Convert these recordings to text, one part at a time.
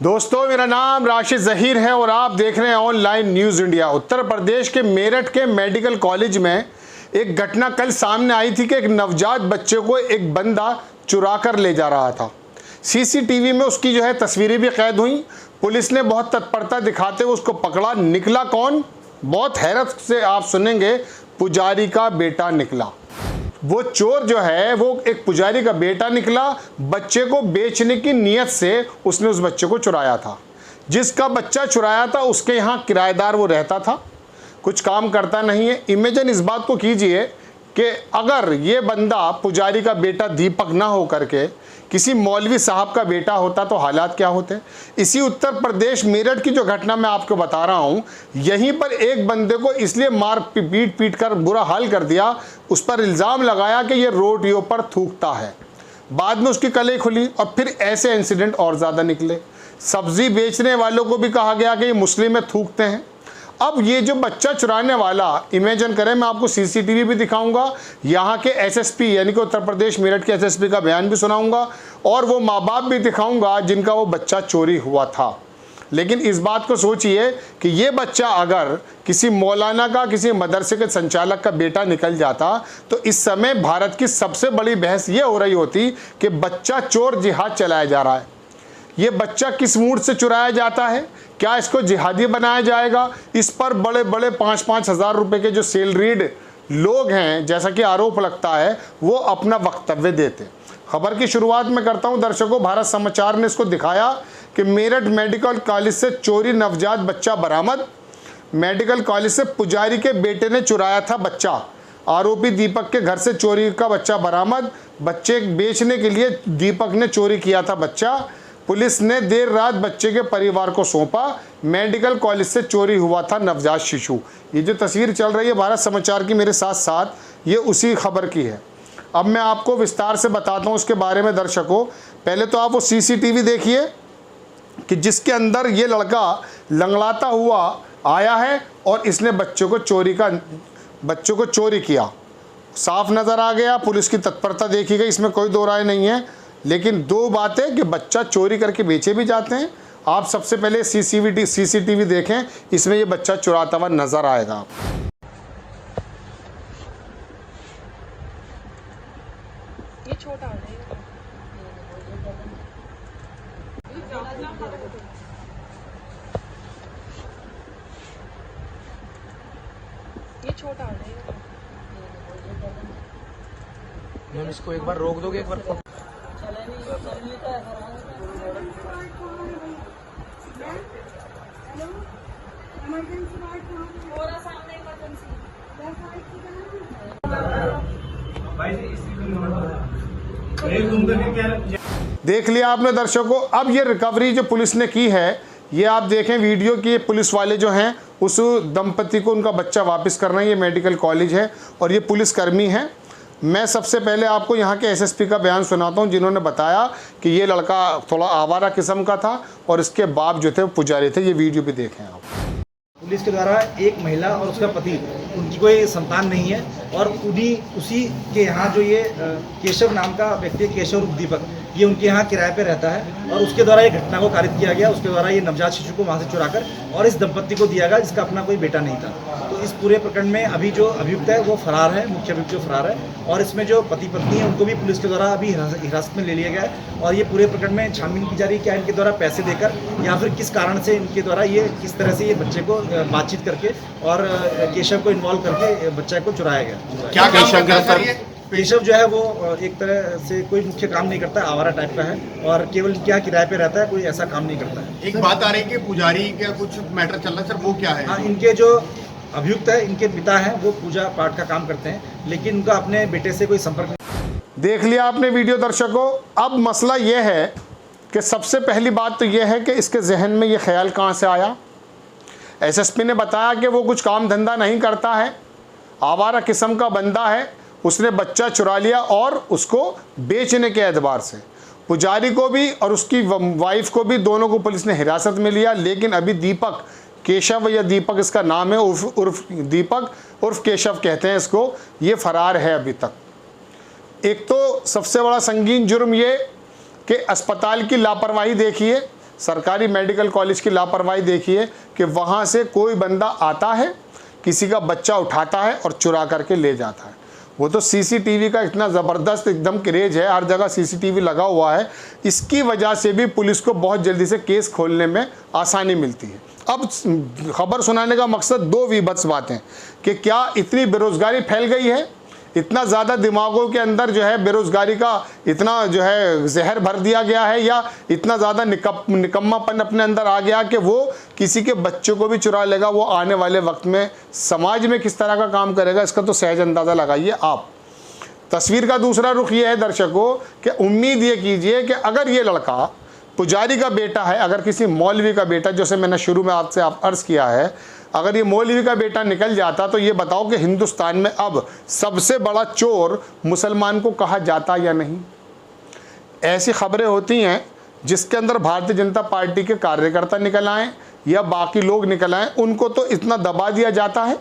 दोस्तों, मेरा नाम राशिद ज़हीर है और आप देख रहे हैं online news India. Uttar Pradesh के मेरठ के मेडिकल कॉलेज में एक घटना कल सामने आई थी कि एक नवजात बच्चे को एक बंदा चुरा कर ले जा रहा था। सीसीटीवी में उसकी तस्वीरें भी कैद हुई। पुलिस ने बहुत तत्परता दिखाते हुए उसको पकड़ा। निकला कौन? बहुत हैरत से आप सुनेंगे, पुजारी का बेटा निकला। वो चोर वो एक पुजारी का बेटा निकला। बच्चे को बेचने की नीयत से उसने उस बच्चे को चुराया था। जिसका बच्चा चुराया था उसके यहाँ किराएदार वो रहता था, कुछ काम करता नहीं है। इमेजिन इस बात को कीजिए कि अगर ये बंदा पुजारी का बेटा दीपक ना हो करके किसी मौलवी साहब का बेटा होता तो हालात क्या होते। इसी उत्तर प्रदेश मेरठ की जो घटना मैं आपको बता रहा हूँ, यहीं पर एक बंदे को इसलिए मार पीट कर बुरा हाल कर दिया, उस पर इल्ज़ाम लगाया कि ये रोटियों पर थूकता है। बाद में उसकी कलें खुली और फिर ऐसे इंसिडेंट और ज़्यादा निकले। सब्ज़ी बेचने वालों को भी कहा गया कि ये मुस्लिम में थूकते हैं। अब ये जो बच्चा चुराने वाला, इमेजिन करें, मैं आपको सीसीटीवी भी दिखाऊंगा, यहाँ के एसएसपी यानी कि उत्तर प्रदेश मेरठ के एसएसपी का बयान भी सुनाऊंगा और वो माँ बाप भी दिखाऊंगा जिनका वो बच्चा चोरी हुआ था। लेकिन इस बात को सोचिए कि ये बच्चा अगर किसी मौलाना का, किसी मदरसे के संचालक का बेटा निकल जाता तो इस समय भारत की सबसे बड़ी बहस ये हो रही होती कि बच्चा चोर जिहाद चलाया जा रहा है। ये बच्चा किस मूड से चुराया जाता है? क्या इसको जिहादी बनाया जाएगा? इस पर बड़े बड़े 5-5 हज़ार रुपए के जो सैलरीड लोग हैं, जैसा कि आरोप लगता है, वो अपना वक्तव्य देते। खबर की शुरुआत में करता हूं दर्शकों। भारत समाचार ने इसको दिखाया कि मेरठ मेडिकल कॉलेज से चोरी नवजात बच्चा बरामद। मेडिकल कॉलेज से पुजारी के बेटे ने चुराया था बच्चा। आरोपी दीपक के घर से चोरी का बच्चा बरामद। बच्चे बेचने के लिए दीपक ने चोरी किया था बच्चा। पुलिस ने देर रात बच्चे के परिवार को सौंपा। मेडिकल कॉलेज से चोरी हुआ था नवजात शिशु। ये जो तस्वीर चल रही है भारत समाचार की मेरे साथ साथ, ये उसी खबर की है। अब मैं आपको विस्तार से बताता हूँ उसके बारे में दर्शकों। पहले तो आप वो सीसीटीवी देखिए कि जिसके अंदर ये लड़का लंगड़ाता हुआ आया है और इसने बच्चों को चोरी किया। साफ नज़र आ गया, पुलिस की तत्परता देखी गई, इसमें कोई दो राय नहीं है। लेकिन दो बातें कि बच्चा चोरी करके बेचे भी जाते हैं। आप सबसे पहले सीसीटीवी देखें, इसमें ये बच्चा चुराता हुआ नजर आएगा। ये छोटा हो जाएगा। ये छोटा हो जाएगा। मैम इसको एक बार रोक दोगे? एक बार देख लिया आपने दर्शकों। अब ये रिकवरी जो पुलिस ने की है, ये आप देखें वीडियो की। पुलिस वाले जो हैं उस दंपति को उनका बच्चा वापस कर रहे हैं। ये मेडिकल कॉलेज है और ये पुलिसकर्मी हैं। मैं सबसे पहले आपको यहाँ के एसएसपी का बयान सुनाता हूँ, जिन्होंने बताया कि ये लड़का थोड़ा आवारा किस्म का था और इसके बाप जो थे वो पुजारी थे। ये वीडियो भी देखें आप। पुलिस के द्वारा एक महिला और उसका पति, उनकी कोई संतान नहीं है और उसी के यहाँ जो ये केशव नाम का व्यक्ति, केशव रूप दीपक, ये उनके यहाँ किराए पे रहता है और उसके द्वारा ये घटना को कारित किया गया। उसके द्वारा ये नवजात शिशु को वहाँ से चुराकर और इस दंपत्ति को दिया गया जिसका अपना कोई बेटा नहीं था। तो इस पूरे प्रकरण में अभी जो अभियुक्त है वो फरार है, मुख्य अभियुक्त जो फरार है, और इसमें जो पति पत्नी है उनको भी पुलिस के द्वारा अभी हिरासत में ले लिया गया है। और ये पूरे प्रकरण में छानबीन की जा रही है, क्या इनके द्वारा पैसे देकर या फिर किस कारण से इनके द्वारा ये किस तरह से ये बच्चे को बातचीत करके और केशव को इन्वॉल्व करके बच्चे को चुराया गया। क्या केशव जो है वो एक तरह से कोई मुख्य काम नहीं करता है, आवारा टाइप का है और केवल क्या किराए पे रहता है, कोई ऐसा काम नहीं करता है। एक बात आ रही है कि पुजारी का कुछ मैटर चल रहा है सर, वो क्या है? हाँ, इनके जो अभियुक्त है, इनके पिता हैं, वो पूजा पाठ का काम करते हैं, लेकिन उनका अपने बेटे से कोई संपर्क नहीं। देख लिया आपने वीडियो दर्शकों। अब मसला ये है कि सबसे पहली बात तो ये है कि इसके जहन में ये ख्याल कहाँ से आया। एसएसपी ने बताया कि वो कुछ काम धंधा नहीं करता है, आवारा किस्म का बंदा है। उसने बच्चा चुरा लिया और उसको बेचने के एतबार से पुजारी को भी और उसकी वाइफ को भी, दोनों को पुलिस ने हिरासत में लिया। लेकिन अभी दीपक, केशव या दीपक इसका नाम है, उर्फ दीपक उर्फ केशव कहते हैं इसको, ये फरार है अभी तक। एक तो सबसे बड़ा संगीन जुर्म ये कि अस्पताल की लापरवाही देखिए। सरकारी मेडिकल कॉलेज की लापरवाही देखिए कि वहाँ से कोई बंदा आता है, किसी का बच्चा उठाता है और चुरा करके ले जाता है। वो तो सीसीटीवी का इतना ज़बरदस्त एकदम क्रेज है, हर जगह सीसीटीवी लगा हुआ है, इसकी वजह से भी पुलिस को बहुत जल्दी से केस खोलने में आसानी मिलती है। अब खबर सुनाने का मकसद दो विभत्स बातें कि क्या इतनी बेरोज़गारी फैल गई है, इतना ज़्यादा दिमागों के अंदर जो है बेरोज़गारी का इतना जो है जहर भर दिया गया है, या इतना ज़्यादा निकम्मापन अपने अंदर आ गया कि वो किसी के बच्चों को भी चुरा लेगा। वो आने वाले वक्त में समाज में किस तरह का काम करेगा, इसका तो सहज अंदाज़ा लगाइए आप। तस्वीर का दूसरा रुख ये है दर्शकों कि उम्मीद ये कीजिए कि अगर ये लड़का पुजारी का बेटा है, अगर किसी मौलवी का बेटा, जैसे मैंने शुरू में आपसे अर्ज़ किया है, अगर ये मौलवी का बेटा निकल जाता तो ये बताओ कि हिंदुस्तान में अब सबसे बड़ा चोर मुसलमान को कहा जाता या नहीं। ऐसी खबरें होती हैं जिसके अंदर भारतीय जनता पार्टी के कार्यकर्ता निकल आएँ या बाकी लोग निकल आएँ, उनको तो इतना दबा दिया जाता है।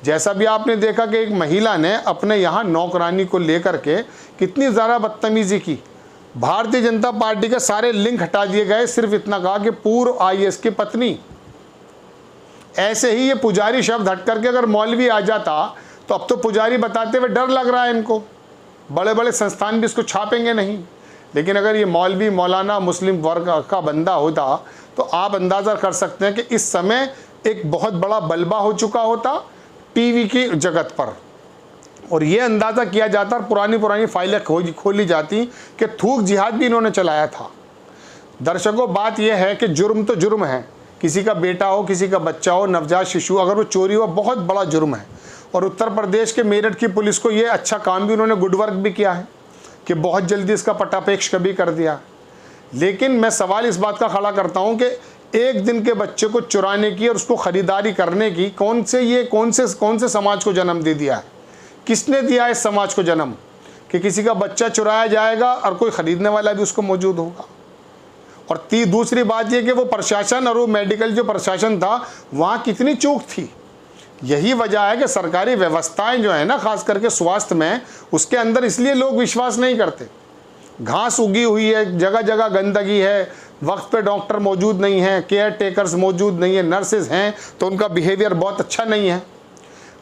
जैसा भी आपने देखा कि एक महिला ने अपने यहाँ नौकरानी को लेकर के कितनी ज़्यादा बदतमीज़ी की, भारतीय जनता पार्टी के सारे लिंक हटा दिए गए, सिर्फ इतना कहा कि पूर्व IAS की पत्नी। ऐसे ही ये पुजारी शब्द हट करके अगर मौलवी आ जाता तो अब तो पुजारी बताते हुए डर लग रहा है इनको, बड़े बड़े संस्थान भी इसको छापेंगे नहीं। लेकिन अगर ये मौलवी मौलाना मुस्लिम वर्ग का बंदा होता तो आप अंदाज़ा कर सकते हैं कि इस समय एक बहुत बड़ा बलबा हो चुका होता टीवी की जगत पर, और ये अंदाज़ा किया जाता और पुरानी फाइलें खोली जाती कि थूक जिहाद भी इन्होंने चलाया था। दर्शकों, बात यह है कि जुर्म तो जुर्म है, किसी का बेटा हो, किसी का बच्चा हो, नवजात शिशु, अगर वो चोरी हो, बहुत बड़ा जुर्म है। और उत्तर प्रदेश के मेरठ की पुलिस को ये अच्छा काम भी, उन्होंने गुड वर्क भी किया है कि बहुत जल्दी इसका पटापेक्ष कभी कर दिया। लेकिन मैं सवाल इस बात का खड़ा करता हूँ कि एक दिन के बच्चे को चुराने की और उसको ख़रीदारी करने की कौन से समाज को जन्म दे दिया है? किसने दिया इस समाज को जन्म कि किसी का बच्चा चुराया जाएगा और कोई ख़रीदने वाला भी उसको मौजूद होगा? और दूसरी बात यह कि वो प्रशासन और वो मेडिकल जो प्रशासन था वहाँ कितनी चूक थी। यही वजह है कि सरकारी व्यवस्थाएं जो है ना, ख़ास करके स्वास्थ्य में, उसके अंदर इसलिए लोग विश्वास नहीं करते। घास उगी हुई है, जगह जगह गंदगी है, वक्त पे डॉक्टर मौजूद नहीं है, केयर टेकर्स मौजूद नहीं है, नर्सेज हैं तो उनका बिहेवियर बहुत अच्छा नहीं है।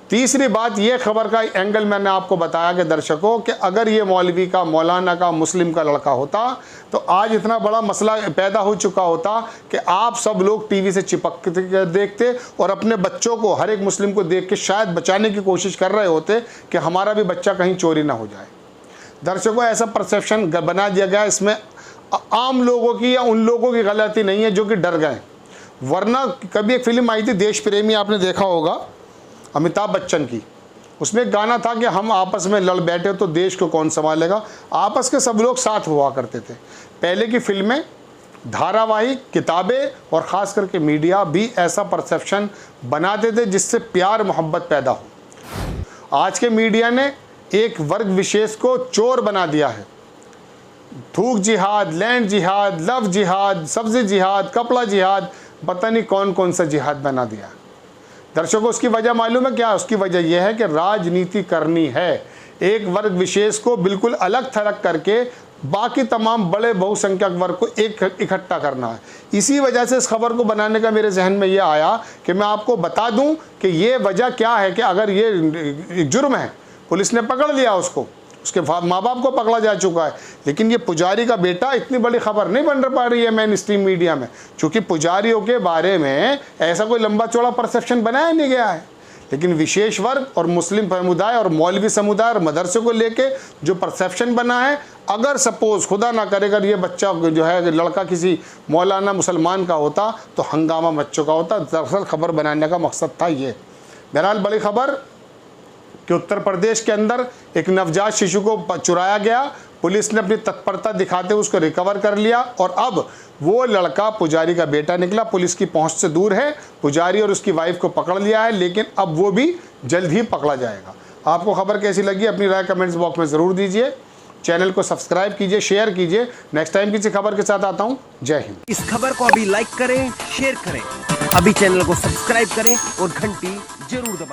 तीसरी बात, ये खबर का एंगल मैंने आपको बताया कि दर्शकों कि अगर ये मौलवी का, मौलाना का, मुस्लिम का लड़का होता तो आज इतना बड़ा मसला पैदा हो चुका होता कि आप सब लोग टीवी से चिपक के देखते और अपने बच्चों को, हर एक मुस्लिम को देख के शायद बचाने की कोशिश कर रहे होते कि हमारा भी बच्चा कहीं चोरी ना हो जाए। दर्शकों, ऐसा परसेप्शन बना दिया गया, इसमें आम लोगों की या उन लोगों की गलती नहीं है जो कि डर गए। वरना कभी एक फिल्म आई थी देश प्रेमी, आपने देखा होगा, अमिताभ बच्चन की, उसमें एक गाना था कि हम आपस में लड़ बैठे तो देश को कौन संभालेगा। आपस के सब लोग साथ हुआ करते थे। पहले की फिल्में, धारावाहिक, किताबें और ख़ास करके मीडिया भी ऐसा परसेप्शन बनाते थे जिससे प्यार मोहब्बत पैदा हो। आज के मीडिया ने एक वर्ग विशेष को चोर बना दिया है। थूक जिहाद, लैंड जिहाद, लव जिहाद, सब्जी जिहाद, कपड़ा जिहाद, पता नहीं कौन कौन सा जिहाद बना दिया। दर्शकों, उसकी वजह मालूम है क्या? उसकी वजह यह है कि राजनीति करनी है, एक वर्ग विशेष को बिल्कुल अलग थलग करके बाकी तमाम बड़े बहुसंख्यक वर्ग को एक इकट्ठा करना है। इसी वजह से इस खबर को बनाने का मेरे जहन में यह आया कि मैं आपको बता दूं कि ये वजह क्या है कि अगर ये जुर्म है, पुलिस ने पकड़ लिया उसको, उसके माँ बाप को पकड़ा जा चुका है, लेकिन ये पुजारी का बेटा, इतनी बड़ी खबर नहीं बन पा रही है मेन स्ट्रीम मीडिया में, क्योंकि पुजारियों के बारे में ऐसा कोई लंबा चौड़ा परसेप्शन बनाया नहीं गया है। लेकिन विशेष वर्ग और मुस्लिम समुदाय और मौलवी समुदाय और मदरसे को लेके जो परसेप्शन बना है, अगर सपोज खुदा ना करे अगर ये बच्चा जो है लड़का किसी मौलाना मुसलमान का होता तो हंगामा मच चुका होता। दरअसल खबर बनाने का मकसद था ये। बहरहाल बड़ी खबर कि उत्तर प्रदेश के अंदर एक नवजात शिशु को चुराया गया, पुलिस ने अपनी तत्परता दिखाते हुए उसको रिकवर कर लिया और अब वो लड़का पुजारी का बेटा निकला। पुलिस की पहुंच से दूर है, पुजारी और उसकी वाइफ को पकड़ लिया है, लेकिन अब वो भी जल्द ही पकड़ा जाएगा। आपको खबर कैसी लगी अपनी राय कमेंट्स बॉक्स में ज़रूर दीजिए। चैनल को सब्सक्राइब कीजिए, शेयर कीजिए। नेक्स्ट टाइम किसी खबर के साथ आता हूँ। जय हिंद। इस खबर को अभी लाइक करें, शेयर करें, अभी चैनल को सब्सक्राइब करें और घंटी जरूर दबाएं।